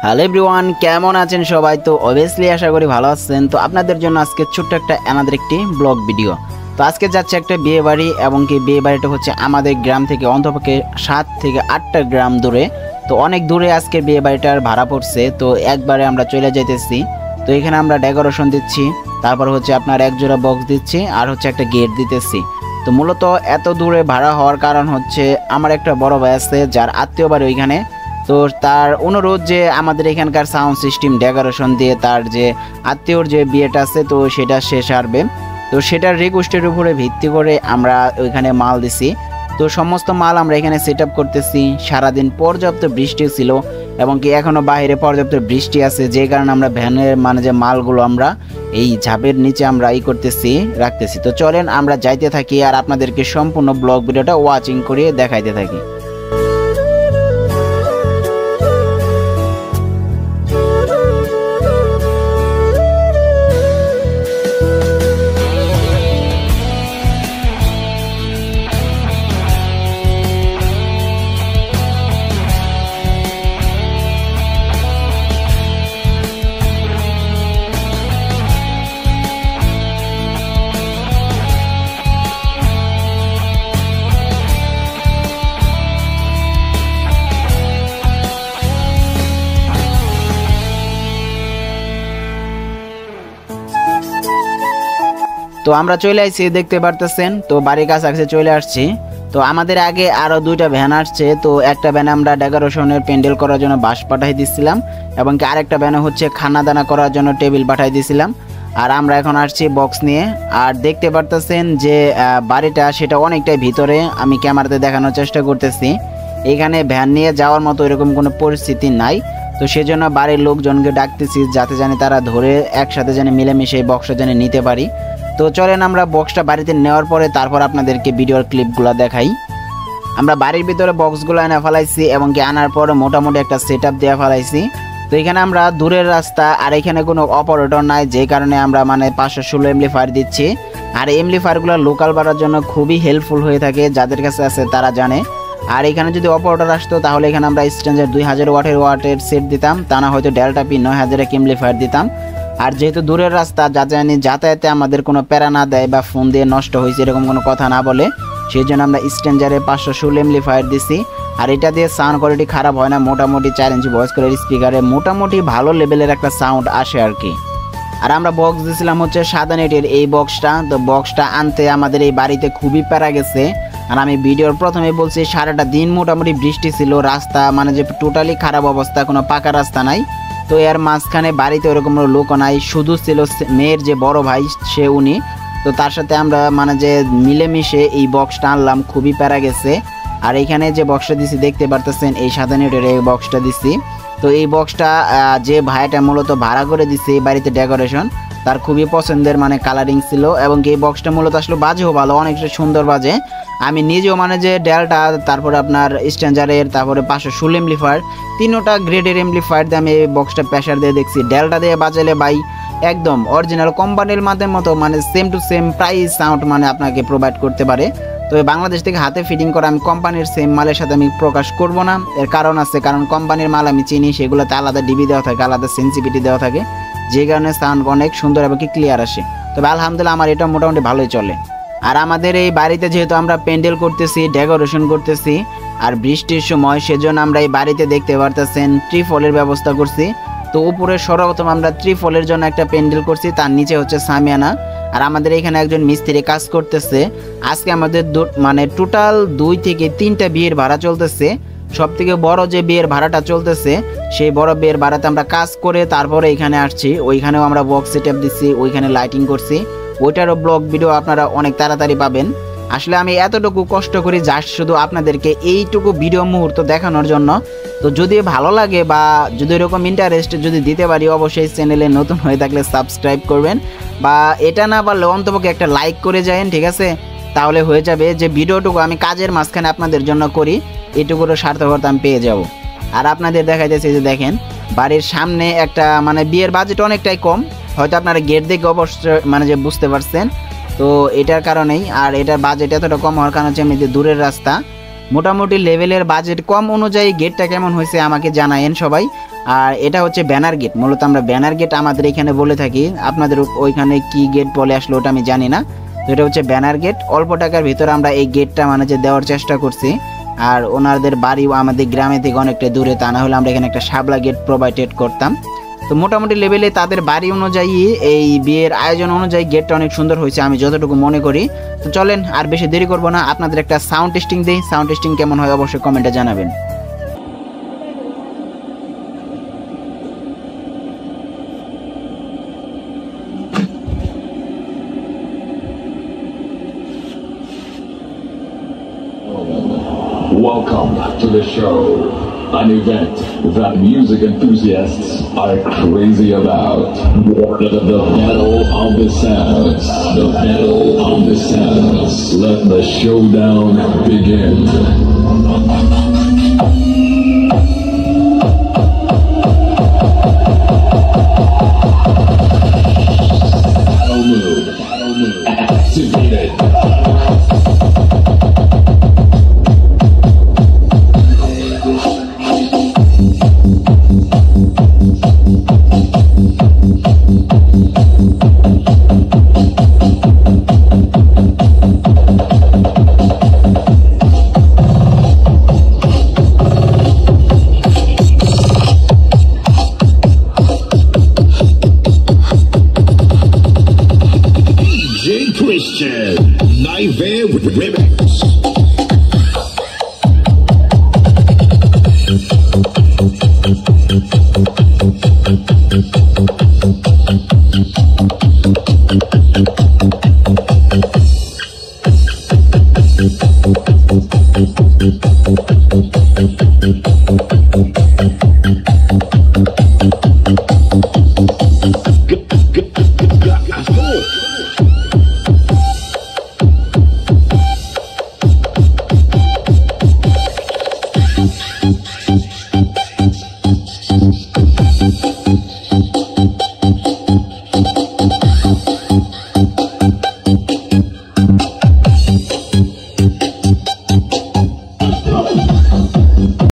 Hello everyone, কেমন আছেন সবাই? তো অবভিয়াসলি আশা করি ভালো আছেন। তো আপনাদের জন্য আজকে ছোট্ট একটা আমাদের একটি ব্লগ ভিডিও। তো আজকে যাচ্ছে একটা বিয়ে বাড়ি, এবং কি বিয়ে বাড়িটা হচ্ছে আমাদের গ্রাম থেকে অন্তপক্ষে 7 থেকে 8টা গ্রাম দূরে। তো অনেক দূরে আজকে বিয়ে বাড়িটার ভাড়া পড়ছে। তো একবারে আমরা চলে যাইতেছি। তো এখানে আমরা ডেকোরেশন দিচ্ছি, তারপর হচ্ছে আপনার এক জোড়া বক্স দিচ্ছি, আর হচ্ছে একটা গেট দিতেছি। তো মূলত এত দূরে ভাড়া হওয়ার কারণ হচ্ছে আমার একটা বড় ভাই আছে যার আত্মীয় বাড়ি ওইখানে। তো তার অনুরোধ যে আমাদের এখানকার সাউন্ড সিস্টেম ডেকোরেশন দিয়ে তার যে আত্মীয়র যে বিয়েটা আছে তো সেটা সে সারবে। তো সেটার রিকোয়েস্টের উপরে ভিত্তি করে আমরা ওইখানে মাল দিছি। তো সমস্ত মাল আমরা এখানে সেট আপ করতেছি। সারাদিন পর্যাপ্ত বৃষ্টি ছিল, এবং কি এখনও বাইরে পর্যাপ্ত বৃষ্টি আছে, যে কারণে আমরা ভ্যানের যে মালগুলো আমরা এই ঝাপের নিচে আমরা রাখতেছি। তো চলেন আমরা যাইতে থাকি, আর আপনাদেরকে সম্পূর্ণ ব্লগ ভিডিওটা ওয়াচিং করিয়ে দেখাইতে থাকি। তো আমরা চলে আসছি, দেখতে পারতেছেন। তো বাড়ির কাছাকাছি চলে আসছি। তো আমাদের আগে আরো 2টা ভ্যান আসছে। তো একটা ভ্যানে আমরা ডেকোরেশনের প্যান্ডেল করার জন্য বাঁশ পাঠাই দিছিলাম, এবং কি আরেকটা ভ্যানে হচ্ছে খানা দানা করার জন্য টেবিল পাঠাই দিছিলাম। আর আমরা এখন আসছি বক্স নিয়ে। আর দেখতে পারতেছেন যে বাড়িটা সেটা অনেকটাই ভিতরে, আমি ক্যামেরাতে দেখানোর চেষ্টা করতেছি। এখানে ভ্যান নিয়ে যাওয়ার মতো এরকম কোনো পরিস্থিতি নাই। তো সেজন্য বাড়ির লোকজনকে ডাকতেছি যাতে জানি তারা ধরে একসাথে জানি মিলেমিশে এই বক্সটা জানি নিতে পারি। তো চলেন আমরা বক্সটা বাড়িতে নেওয়ার পরে তারপর আপনাদেরকে ভিডিওর ক্লিপগুলো দেখাই। আমরা বাড়ির ভিতরে বক্সগুলো এনে ফেলাইছি, এবং কি আনার পরে মোটামুটি একটা সেট আপ দেওয়া ফেলাইছি। তো এখানে আমরা দূরের রাস্তা, আর এখানে কোনো অপারেটর নাই, যে কারণে আমরা 516 এমপ্লিফায়ার দিচ্ছি। আর এমপ্লিফায়ারগুলো লোকাল বাড়ার জন্য খুবই হেল্পফুল হয়ে থাকে, যাদের কাছে আছে তারা জানে। আর এখানে যদি অপারেটর আসতো তাহলে এখানে আমরা স্ট্যান্ডার্ড 2000 ওয়াটের সেট দিতাম, তা না হয়তো ডেল্টা পি 9000 এমপ্লিফায়ার দিতাম। আর যেহেতু দূরের রাস্তা, জানি যাতায়াতে আমাদের কোনো প্যারা না দেয় বা ফোন দিয়ে নষ্ট হয়েছে এরকম কোনো কথা না বলে, সেই জন্য আমরা স্ট্যান্ডার্ডে 516 এমপ্লিফায়ার দিছি। আর এটা দিয়ে সাউন্ড কোয়ালিটি খারাপ হয় না, মোটামুটি 4 ইঞ্চি ভয়েস কলের স্পিকারে মোটামুটি ভালো লেভেলের একটা সাউন্ড আসে আর কি। আর আমরা বক্স দিয়েছিলাম হচ্ছে 7 নেটের এই বক্সটা। তো বক্সটা আনতে আমাদের এই বাড়িতে খুবই প্যারা গেছে। আর আমি ভিডিওর প্রথমে বলছি সারাটা দিন মোটামুটি বৃষ্টি ছিল, রাস্তা যে টোটালি খারাপ অবস্থা, কোনো পাকা রাস্তা নাই। তো এর মাঝখানে বাড়িতে ওরকম লোক নাই, শুধু ছিল মেয়ের যে বড় ভাই সে উনি। তো তার সাথে আমরা যে মিলেমিশে এই বক্সটা আনলাম, খুবই প্যারা গেছে। আর এইখানে যে বক্সটা দিছি দেখতে পারতেছেন, এই 7 নেটের এই বক্সটা দিছি। তো এই বক্সটা যে ভাইটা মূলত ভাড়া করে দিছে এই বাড়িতে ডেকোরেশন, তার খুবই পছন্দের কালারিং ছিল, এবং এই বক্সটা মূলত আসলে বাজেও ভালো, অনেকটা সুন্দর বাজে। আমি নিজেও যে ডেল্টা, তারপরে আপনার স্ট্যান্ডার্ডের, তারপরে 516 এমপ্লিফায়ার, 3টা গ্রেডের এমপ্লিফায়ার দিয়ে আমি এই বক্সটা প্রেসার দিয়ে দেখছি। ডেল্টা দিয়ে বাজালে ভাই একদম অরিজিনাল কোম্পানির মাধ্যমে মতো same to same price sound আপনাকে প্রোভাইড করতে পারে। তো বাংলাদেশ থেকে হাতে ফিটিং করা আমি কোম্পানির সেম মালের সাথে আমি প্রকাশ করব না, এর কারণ আছে, কারণ কোম্পানির মাল আমি চিনি, সেগুলোতে আলাদা ডিবি দেওয়া থাকে, আলাদা সেন্সিটিভিটি দেওয়া থাকে, যে কারণে সাউন্ড অনেক সুন্দর এবং কি ক্লিয়ার আসে। তবে আলহামদুলিল্লাহ আমার এটা মোটামুটি ভালোই চলে। আর আমাদের এই বাড়িতে যেহেতু আমরা প্যান্ডেল করতেছি, ডেকোরেশন করতেছি, আর বৃষ্টির সময়, সেজন্য আমরা এই বাড়িতে দেখতে পারতেছেন ত্রিফলের ব্যবস্থা করছি। তো উপরে সর্বপ্রথম আমরা ত্রিফলের জন্য একটা প্যান্ডেল করছি, তার নিচে হচ্ছে সামিয়ানা। আর আমাদের এখানে একজন মিস্ত্রি কাজ করতেছে। আজকে আমাদের টোটাল 2 থেকে 3টা বিয়ের ভাড়া চলতেছে। সব থেকে বড় যে বিয়ের ভাড়াটা চলতেছে, সেই বড় বিয়ের ভাড়াতে আমরা কাজ করে তারপরে এখানে আসছি। ওইখানেও আমরা বক্স সেট আপ দিচ্ছি, ওইখানে লাইটিং করছি। ওইটারও ব্লগ ভিডিও আপনারা অনেক তাড়াতাড়ি পাবেন। আসলে আমি এতটুকু কষ্ট করি জাস্ট শুধু আপনাদেরকে এইটুকু ভিডিও মুহূর্ত দেখানোর জন্য। তো যদি ভালো লাগে বা যদি এরকম ইন্টারেস্ট যদি দিতে পারি, অবশ্যই চ্যানেলে নতুন হয়ে থাকলে সাবস্ক্রাইব করবেন, বা এটা না পারলে অন্তপক্ষে একটা লাইক করে যাবেন, ঠিক আছে? তাহলে হয়ে যাবে যে ভিডিওটুকু আমি কাজের মাঝখানে আপনাদের জন্য করি, এইটুকুরও সার্থকতা আমি পেয়ে যাব। আর আপনাদের দেখাইতেছি যে দেখেন বাড়ির সামনে একটা বিয়ের বাজেট অনেকটাই কম, হয়তো আপনারা গেট দেখে অবশ্যই যে বুঝতে পারছেন। তো এটার কারণেই, আর এটার বাজেট এতটা কম হওয়ার কারণ হচ্ছে এমনিতে দূরের রাস্তা। মোটামুটি লেভেলের বাজেট কম অনুযায়ী গেটটা কেমন হয়েছে আমাকে জানায়েন সবাই। আর এটা হচ্ছে ব্যানার গেট, মূলত আমরা ব্যানার গেট আমাদের এখানে বলে থাকি, আপনাদের ওইখানে কি গেট বলে আসলে ওটা আমি জানি না। তো এটা হচ্ছে ব্যানার গেট, অল্প টাকার ভিতরে আমরা এই গেটটা মানে যে দেওয়ার চেষ্টা করছি। আর ওনাদের বাড়িও আমাদের গ্রামে থেকে অনেকটা দূরে, তা না হলে আমরা এখানে একটা শাবলা গেট প্রোভাইডেড করতাম। তো মোটামুটি লেভেলে তাদের বাড়ি অনুযায়ী এই বিয়ের আয়োজন অনুযায়ী গেটটা অনেক সুন্দর হয়েছে আমি যতটুকু মনে করি। তো চলেন আর বেশি দেরি করবো না, আপনাদের একটা সাউন্ড টেস্টিং দিই। সাউন্ড টেস্টিং কেমন হয় অবশ্যই কমেন্টে জানাবেন। Welcome to the show, an event that music enthusiasts are crazy about. The battle of the sounds, the battle of the sounds. Let the showdown begin. Battle move activated. Christian, live air with remix.